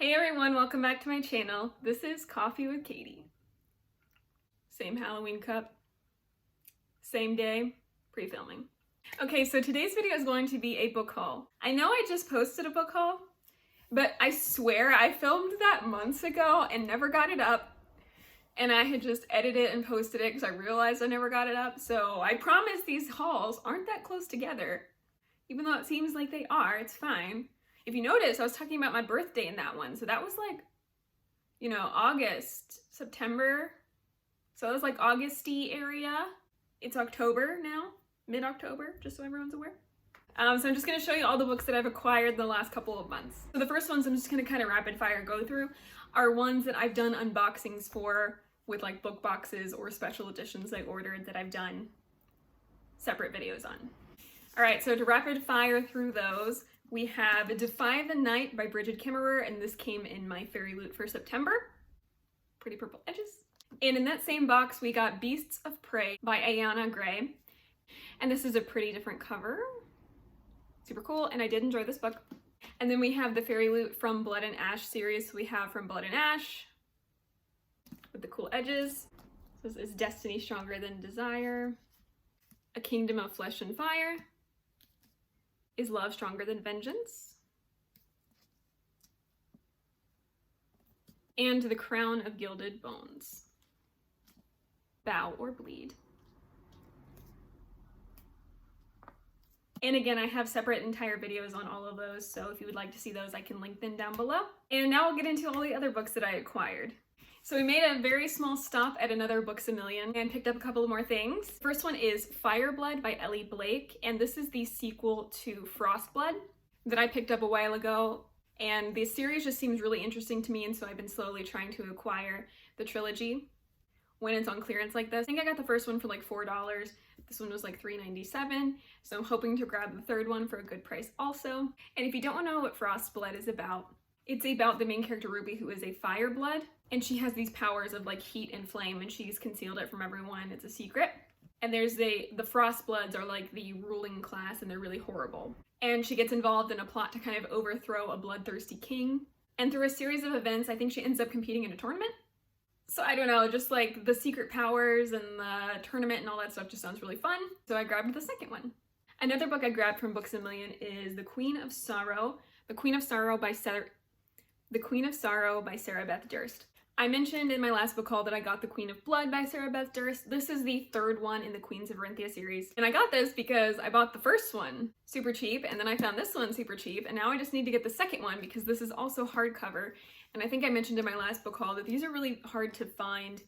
Hey everyone, welcome back to my channel. This is Coffee with Katie. Same Halloween cup, same day, pre-filming. Okay, so today's video is going to be a book haul. I know I just posted a book haul, but I swear I filmed that months ago and never got it up. And I had just edited and posted it because I realized I never got it up. So I promise these hauls aren't that close together. Even though it seems like they are, it's fine. If you notice, I was talking about my birthday in that one. So that was like, August, September. So it was like August-y area. It's October now, mid-October, just so everyone's aware. So I'm just gonna show you all the books that I've acquired the last couple of months. So the first ones I'm just gonna kind of rapid fire go through are ones that I've done unboxings for with like book boxes or special editions I ordered that I've done separate videos on. All right, so to rapid fire through those, we have Defy the Night by Brigid Kemmerer, and this came in my Fairy Loot for September. Pretty purple edges. And in that same box, we got Beasts of Prey by Ayana Gray. And this is a pretty different cover. Super cool, and I did enjoy this book. And then we have the Fairy Loot from Blood and Ash series. We have From Blood and Ash with the cool edges. This is Destiny Stronger Than Desire. A Kingdom of Flesh and Fire. Is Love Stronger Than Vengeance? And The Crown of Gilded Bones. Bow or Bleed. And again, I have separate entire videos on all of those, so if you would like to see those, I can link them down below. And now I'll get into all the other books that I acquired. So we made a very small stop at another Books A Million and picked up a couple of more things. First one is Fireblood by Ellie Blake, and this is the sequel to Frostblood that I picked up a while ago. And the series just seems really interesting to me, and so I've been slowly trying to acquire the trilogy when it's on clearance like this. I think I got the first one for like $4. This one was like $3.97, so I'm hoping to grab the third one for a good price also. And if you don't know what Frostblood is about, it's about the main character Ruby, who is a Fireblood, and she has these powers of like heat and flame, and she's concealed it from everyone. It's a secret. And there's the Frostbloods are like the ruling class, and they're really horrible. And she gets involved in a plot to kind of overthrow a bloodthirsty king. And through a series of events, I think she ends up competing in a tournament. So I don't know, just like the secret powers and the tournament and all that stuff just sounds really fun. So I grabbed the second one. Another book I grabbed from Books A Million is The Queen of Sorrow. The Queen of Sorrow by Sarah Beth Durst. I mentioned in my last book haul that I got The Queen of Blood by Sarah Beth Durst. This is the third one in the Queens of Renthia series. And I got this because I bought the first one super cheap, and then I found this one super cheap, and now I just need to get the second one because this is also hardcover. And I think I mentioned in my last book haul that these are really hard to find.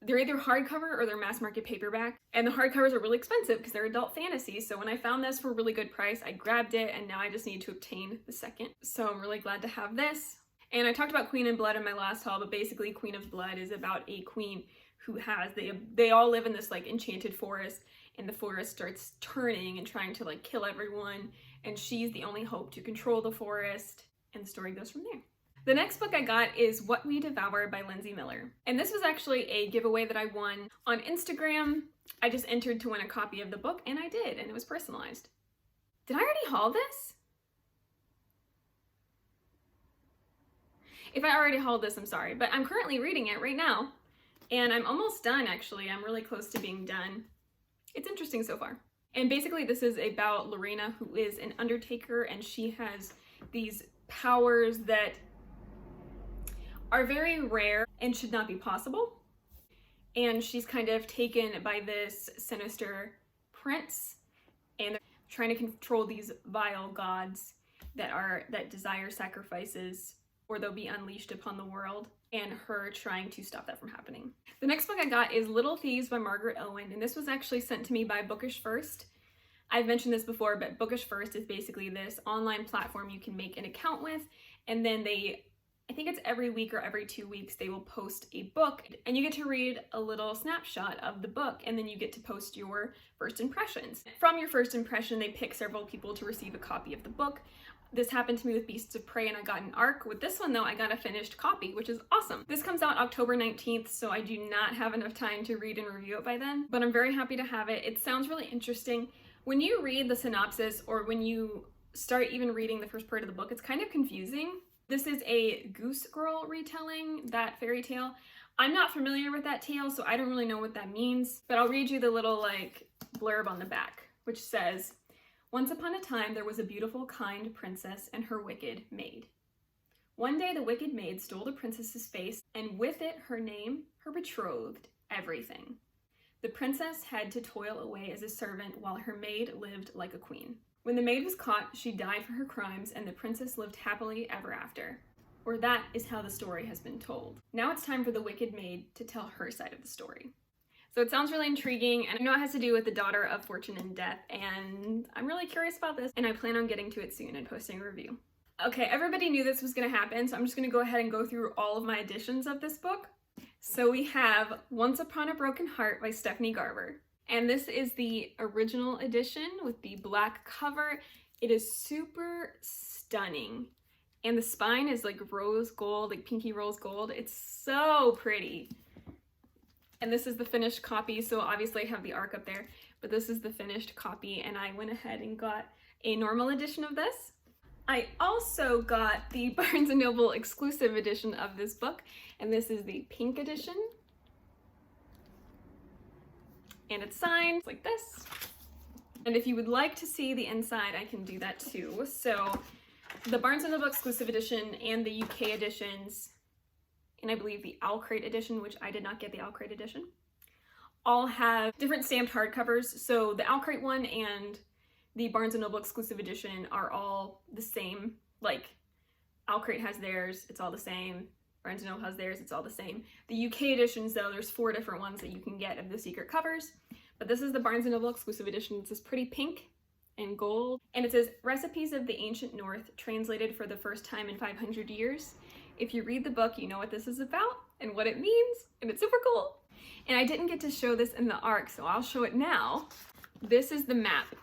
They're either hardcover or they're mass market paperback. And the hardcovers are really expensive because they're adult fantasy. So when I found this for a really good price, I grabbed it, and now I just need to obtain the second. So I'm really glad to have this. And I talked about Queen of Blood in my last haul, but basically Queen of Blood is about a queen who has, they all live in this like enchanted forest, and the forest starts turning and trying to like kill everyone, and she's the only hope to control the forest, and the story goes from there. The next book I got is What We Devour by Lindsay Miller. And this was actually a giveaway that I won on Instagram. I just entered to win a copy of the book, and I did, and it was personalized. Did I already haul this? If I already hauled this, I'm sorry, but I'm currently reading it right now, and I'm almost done actually. I'm really close to being done. It's interesting so far. And basically this is about Lorena, who is an undertaker, and she has these powers that are very rare and should not be possible. And she's kind of taken by this sinister prince, and they're trying to control these vile gods that desire sacrifices, or they'll be unleashed upon the world, and her trying to stop that from happening. The next book I got is Little Thieves by Margaret Owen, and this was actually sent to me by Bookish First. I've mentioned this before, but Bookish First is basically this online platform you can make an account with, and then I think it's every week or every 2 weeks, they will post a book, and you get to read a little snapshot of the book, and then you get to post your first impressions. From your first impression, they pick several people to receive a copy of the book. This happened to me with Beasts of Prey, and I got an ARC. With this one though, I got a finished copy, which is awesome. This comes out October 19th, so I do not have enough time to read and review it by then, but I'm very happy to have it. It sounds really interesting. When you read the synopsis, or when you start even reading the first part of the book, it's kind of confusing. This is a Goose Girl retelling, that fairy tale. I'm not familiar with that tale, so I don't really know what that means, but I'll read you the little like blurb on the back, which says, "Once upon a time there was a beautiful, kind princess and her wicked maid. One day the wicked maid stole the princess's face, and with it her name, her betrothed, everything. The princess had to toil away as a servant while her maid lived like a queen. When the maid was caught, she died for her crimes, and the princess lived happily ever after." Or that is how the story has been told. Now it's time for the wicked maid to tell her side of the story. So it sounds really intriguing, and I know it has to do with the daughter of fortune and death, and I'm really curious about this, and I plan on getting to it soon and posting a review. Okay, everybody knew this was gonna happen, so I'm just gonna go ahead and go through all of my editions of this book. So we have Once Upon a Broken Heart by Stephanie Garber. And this is the original edition with the black cover. It is super stunning. And the spine is like rose gold, like pinky rose gold. It's so pretty. And this is the finished copy, so obviously I have the ARC up there, but this is the finished copy, and I went ahead and got a normal edition of this. I also got the Barnes & Noble exclusive edition of this book, and this is the pink edition. And it's signed like this. And if you would like to see the inside, I can do that too. So the Barnes & Noble exclusive edition and the UK editions, and I believe the Owlcrate edition, which I did not get the Owlcrate edition, all have different stamped hardcovers. So the Owlcrate one and the Barnes & Noble exclusive edition are all the same. Like, Owlcrate has theirs, it's all the same. Barnes & Noble has theirs, it's all the same. The UK editions, though, there's 4 different ones that you can get of the secret covers. But this is the Barnes & Noble exclusive edition. It's this pretty pink and gold. And it says, "Recipes of the Ancient North, translated for the first time in 500 years. If you read the book, you know what this is about and what it means, and it's super cool." And I didn't get to show this in the ARC, so I'll show it now. This is the map.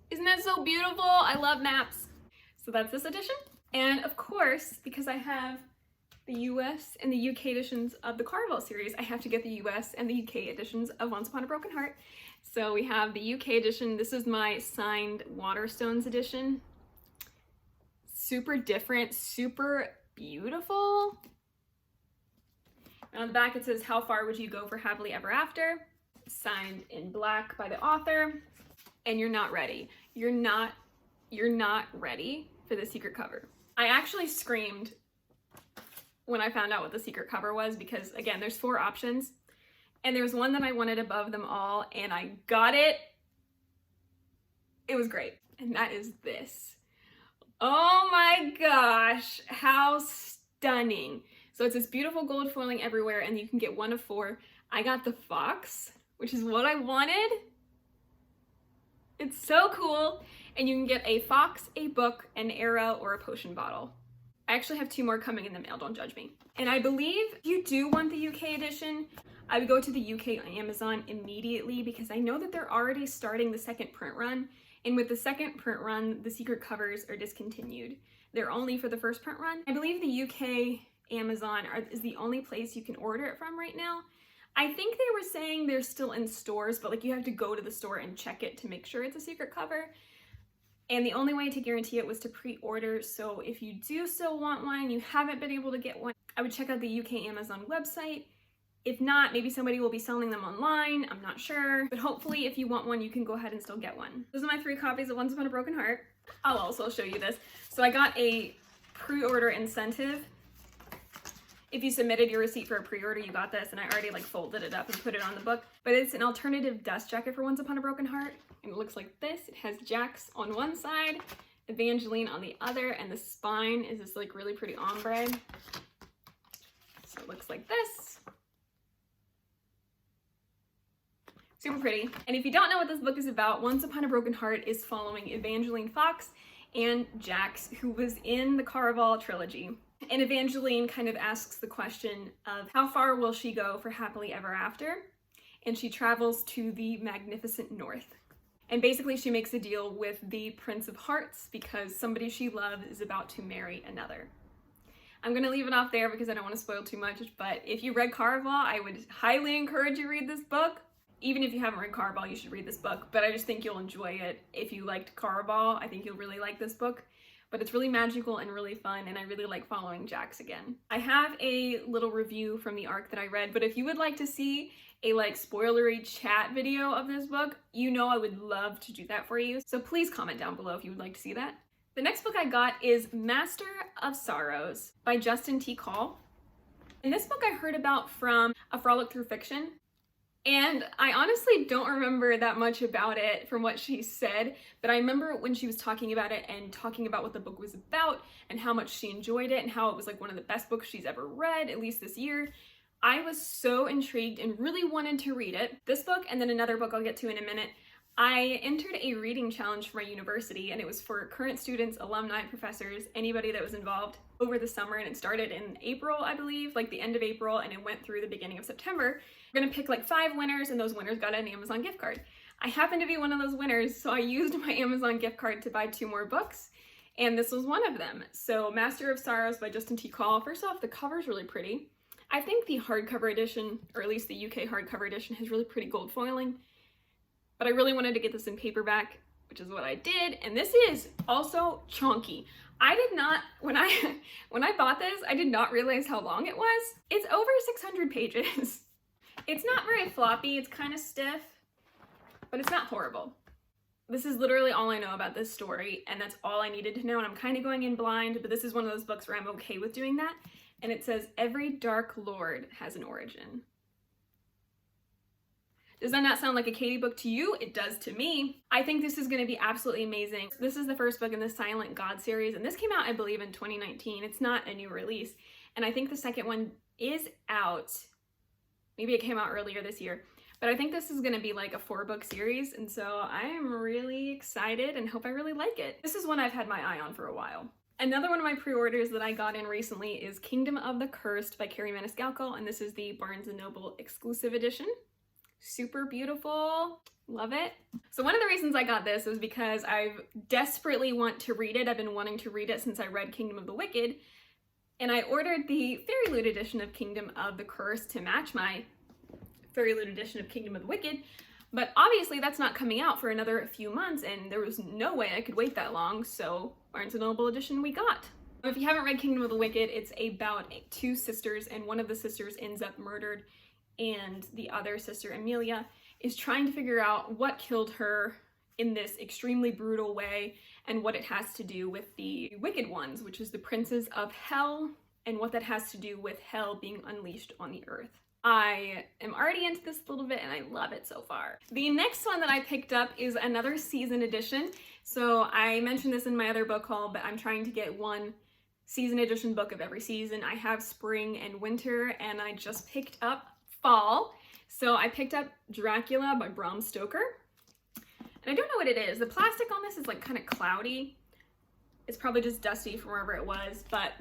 Isn't that so beautiful? I love maps. So that's this edition. And of course, because I have the US and the UK editions of the Caraval series, I have to get the US and the UK editions of Once Upon a Broken Heart. So we have the UK edition. This is my signed Waterstones edition. Super different, super beautiful. And on the back it says, "How far would you go for happily ever after?" Signed in black by the author. And you're not ready. You're not ready for the secret cover. I actually screamed when I found out what the secret cover was, because again, there's 4 options, and there was one that I wanted above them all, and I got it. It was great. And that is this. Oh my gosh, how stunning. So it's this beautiful gold foiling everywhere, and you can get 1 of 4. I got the fox, which is what I wanted. It's so cool. And you can get a fox, a book, an arrow, or a potion bottle. I actually have 2 more coming in the mail, don't judge me. And I believe if you do want the UK edition, I would go to the UK on Amazon immediately, because I know that they're already starting the second print run. And with the second print run, the secret covers are discontinued. They're only for the first print run. I believe the UK Amazon is the only place you can order it from right now. I think they were saying they're still in stores, but like you have to go to the store and check it to make sure it's a secret cover. And the only way to guarantee it was to pre-order. So if you do still want one and you haven't been able to get one, I would check out the UK Amazon website. If not, maybe somebody will be selling them online. I'm not sure. But hopefully if you want one, you can go ahead and still get one. Those are my 3 copies of Once Upon a Broken Heart. I'll also show you this. So I got a pre-order incentive. If you submitted your receipt for a pre-order, you got this, and I already like folded it up and put it on the book. But it's an alternative dust jacket for Once Upon a Broken Heart, and it looks like this. It has Jax on one side, Evangeline on the other, and the spine is this like really pretty ombre. So it looks like this. Super pretty. And if you don't know what this book is about, Once Upon a Broken Heart is following Evangeline Fox and Jax, who was in the Caraval trilogy. And Evangeline kind of asks the question of how far will she go for happily ever after? And she travels to the magnificent north. And basically she makes a deal with the Prince of Hearts because somebody she loves is about to marry another. I'm gonna leave it off there because I don't want to spoil too much, but if you read Caraval, I would highly encourage you read this book. even if you haven't read Caraval, you should read this book, but I just think you'll enjoy it. If you liked Caraval, I think you'll really like this book. But it's really magical and really fun, and I really like following Jax again. I have a little review from the arc that I read, but if you would like to see a like spoilery chat video of this book, you know I would love to do that for you. So please comment down below if you would like to see that. The next book I got is Master of Sorrows by Justin T. Call. And this book I heard about from A Frolic Through Fiction. And I honestly don't remember that much about it from what she said, but I remember when she was talking about it and talking about what the book was about and how much she enjoyed it and how it was like one of the best books she's ever read, at least this year. I was so intrigued and really wanted to read it. This book and then another book I'll get to in a minute. I entered a reading challenge for my university, and it was for current students, alumni, professors, anybody that was involved over the summer, and it started in April, I believe, like the end of April, and it went through the beginning of September. We're gonna pick like 5 winners, and those winners got an Amazon gift card. I happened to be one of those winners, so I used my Amazon gift card to buy 2 more books, and this was one of them. So Master of Sorrows by Justin T. Call. First off, the cover's really pretty. I think the hardcover edition, or at least the UK hardcover edition, has really pretty gold foiling. But I really wanted to get this in paperback, which is what I did. And this is also chunky. I did not, when I bought this, I did not realize how long it was. It's over 600 pages. It's not very floppy, it's kind of stiff, but it's not horrible. This is literally all I know about this story, and that's all I needed to know, and I'm kind of going in blind, but this is one of those books where I'm okay with doing that. And it says, every dark lord has an origin. Does that not sound like a Katie book to you? It does to me. I think this is going to be absolutely amazing. This is the first book in the Silent God series, and this came out, I believe, in 2019. It's not a new release. And I think the second one is out. Maybe it came out earlier this year. But I think this is going to be like a 4-book series, and so I am really excited and hope I really like it. This is one I've had my eye on for a while. Another one of my pre-orders that I got in recently is Kingdom of the Cursed by Kerri Maniscalco, and this is the Barnes & Noble exclusive edition. Super beautiful, love it. So one of the reasons I got this was because I desperately want to read it. I've been wanting to read it since I read Kingdom of the Wicked, and I ordered the Fairy Loot edition of Kingdom of the Cursed to match my Fairy Loot edition of Kingdom of the Wicked, but obviously that's not coming out for another few months, and there was no way I could wait that long, so Barnes & Noble edition we got. If you haven't read Kingdom of the Wicked, it's about 2 sisters, and one of the sisters ends up murdered, and the other sister, Emilia, is trying to figure out what killed her in this extremely brutal way and what it has to do with the Wicked Ones, which is the princes of Hell, and what that has to do with Hell being unleashed on the earth. I am already into this a little bit and I love it so far. The next one that I picked up is another season edition. So I mentioned this in my other book haul, but I'm trying to get one season edition book of every season. I have spring and winter, and I just picked up fall. So I picked up Dracula by Bram Stoker. And I don't know what it is. The plastic on this is like kind of cloudy. It's probably just dusty from wherever it was, but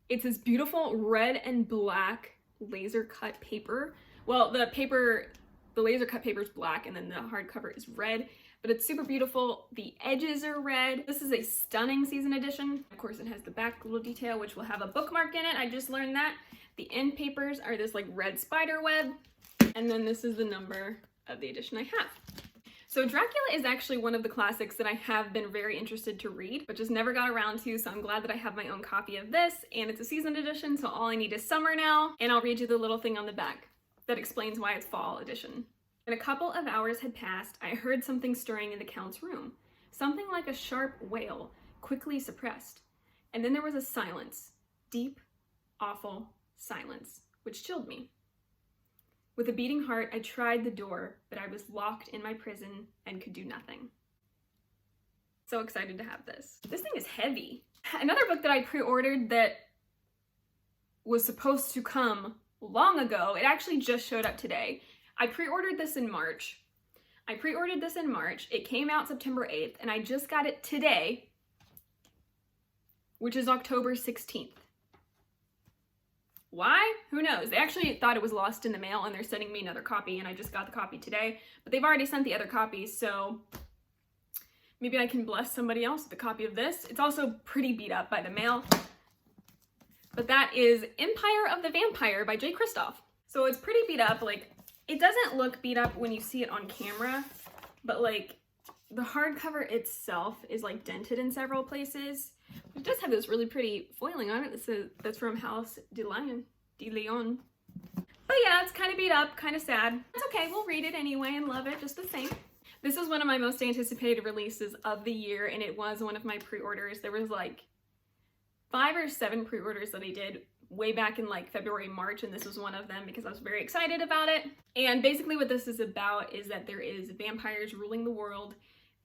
it's this beautiful red and black laser cut paper. Well, the laser cut paper is black and then the hardcover is red, but it's super beautiful. The edges are red. This is a stunning season edition. Of course, it has the back little detail, which will have a bookmark in it. I just learned that. The end papers are this like red spider web, and then this is the number of the edition I have. So Dracula is actually one of the classics that I have been very interested to read, but just never got around to, so I'm glad that I have my own copy of this, and it's a season edition, so all I need is summer now, and I'll read you the little thing on the back that explains why it's fall edition. When a couple of hours had passed, I heard something stirring in the Count's room, something like a sharp wail, quickly suppressed, and then there was a silence, deep, awful silence, which chilled me. With a beating heart, I tried the door, but I was locked in my prison and could do nothing. So excited to have this. This thing is heavy. Another book that I pre-ordered that was supposed to come long ago, it actually just showed up today. I pre-ordered this in March. It came out September 8th, and I just got it today, which is October 16th. Why? Who knows? They actually thought it was lost in the mail and they're sending me another copy, and I just got the copy today, but they've already sent the other copy, so maybe I can bless somebody else with a copy of this. It's also pretty beat up by the mail, but that is Empire of the Vampire by Jay Kristoff. So it's pretty beat up, like It doesn't look beat up when you see it on camera, but like the hardcover itself is like dented in several places. It does have this really pretty foiling on it that's from House de Leon. But yeah, it's kind of beat up, kind of sad. It's okay, we'll read it anyway and love it just the same. This is one of my most anticipated releases of the year, and it was one of my pre-orders. There was like 5 or 7 pre-orders that I did way back in like February, March, and this was one of them because I was very excited about it. And basically what this is about is that there is vampires ruling the world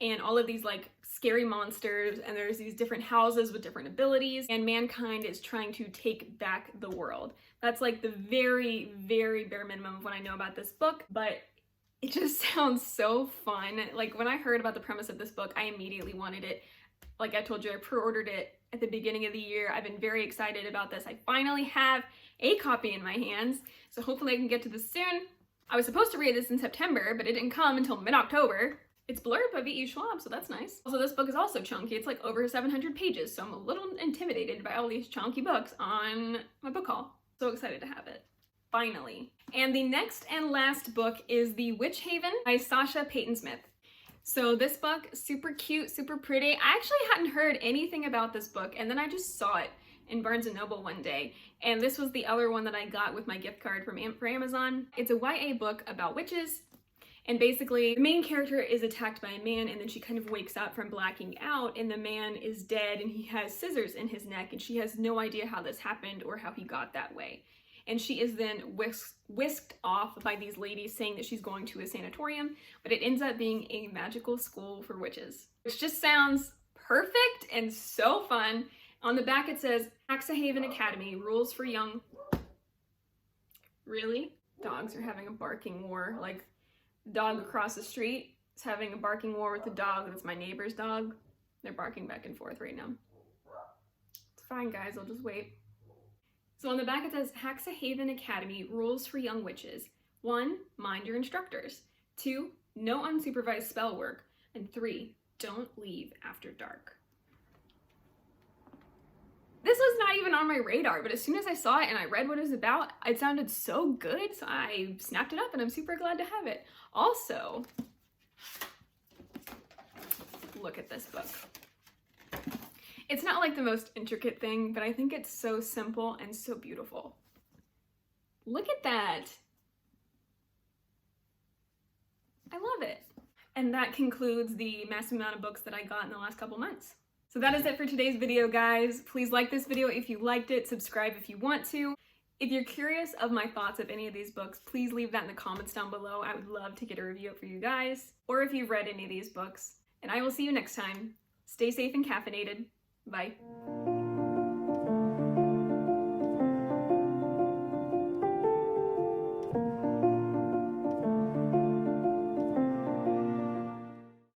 and all of these like scary monsters, and there's these different houses with different abilities, and mankind is trying to take back the world. That's like the very, very bare minimum of what I know about this book, but it just sounds so fun. Like when I heard about the premise of this book, I immediately wanted it. Like I told you, I pre-ordered it at the beginning of the year. I've been very excited about this. I finally have a copy in my hands, so hopefully I can get to this soon. I was supposed to read this in September, but it didn't come until mid-October. It's blurred by V.E. Schwab, so that's nice. Also, this book is also chunky. It's like over 700 pages, so I'm a little intimidated by all these chunky books on my book haul. So excited to have it. Finally. And the next and last book is The Witch Haven by Sasha Peyton Smith. So this book, super cute, super pretty. I actually hadn't heard anything about this book, and then I just saw it in Barnes & Noble one day. And this was the other one that I got with my gift card for Amazon. It's a YA book about witches. And basically, the main character is attacked by a man, and then she kind of wakes up from blacking out, and the man is dead, and he has scissors in his neck, and she has no idea how this happened or how he got that way. And she is then whisked off by these ladies saying that she's going to a sanatorium, but it ends up being a magical school for witches, which just sounds perfect and so fun. On the back it says, Haxahaven Academy, rules for young... Really? Dogs are having a barking war. Like, dog across the street is having a barking war with the dog that's my neighbor's dog. They're barking back and forth right now. It's fine, guys, I'll just wait. So on the back it says, Haxahaven Academy, rules for young witches. 1, mind your instructors. 2, no unsupervised spell work. And 3, don't leave after dark. This was not even on my radar, but as soon as I saw it and I read what it was about, it sounded so good, so I snapped it up and I'm super glad to have it. Also, look at this book. It's not like the most intricate thing, but I think it's so simple and so beautiful. Look at that. I love it. And that concludes the massive amount of books that I got in the last couple months. So that is it for today's video, guys. Please like this video if you liked it, subscribe if you want to. If you're curious of my thoughts of any of these books, please leave that in the comments down below. I would love to get a review for you guys, or if you've read any of these books. And I will see you next time. Stay safe and caffeinated. Bye.